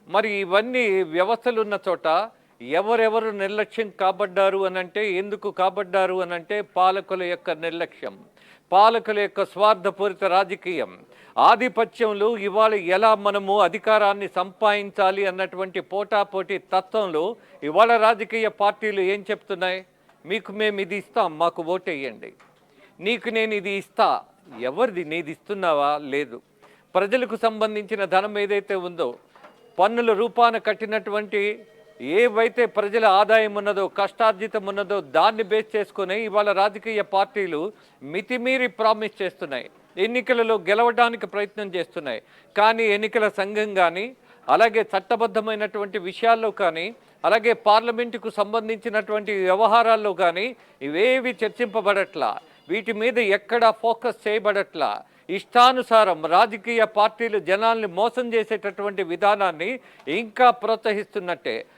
మరి ఇవన్నీ వ్యవస్థలున్న చోట ఎవరెవరు నిర్లక్ష్యం కాబడ్డారు అనంటే ఎందుకు కాబడ్డారు అనంటే పాలకుల యొక్క నిర్లక్ష్యం, పాలకుల యొక్క స్వార్థపూరిత రాజకీయం, ఆధిపత్యంలో ఇవాళ ఎలా మనము అధికారాన్ని సంపాదించాలి అన్నటువంటి పోటాపోటీ తత్వంలో ఇవాళ రాజకీయ పార్టీలు ఏం చెప్తున్నాయి? మీకు మేము ఇది ఇస్తాం, మాకు ఓటేయండి. నీకు నేను ఇది ఇస్తా, ఎవరిది? నీది ఇస్తున్నావా? లేదు. ప్రజలకు సంబంధించిన ధనం ఏదైతే ఉందో, పన్నుల రూపాన కట్టినటువంటి ఏవైతే ప్రజల ఆదాయం ఉన్నదో, కష్టార్జితం ఉన్నదో దాన్ని బేస్ చేసుకుని ఇవాళ రాజకీయ పార్టీలు మితిమీరి ప్రామిస్ చేస్తున్నాయి, ఎన్నికలలో గెలవడానికి ప్రయత్నం చేస్తున్నాయి. కానీ ఎన్నికల సంఘం కానీ, అలాగే చట్టబద్ధమైనటువంటి విషయాల్లో కానీ, అలాగే పార్లమెంటుకు సంబంధించినటువంటి వ్యవహారాల్లో కానీ ఇవేవి చర్చింపబడట్లా, వీటి మీద ఎక్కడా ఫోకస్ చేయబడట్లా. ఇష్టానుసారం రాజకీయ పార్టీలు జనాల్ని మోసం చేసేటటువంటి విధానాన్ని ఇంకా ప్రోత్సహిస్తున్నట్టే.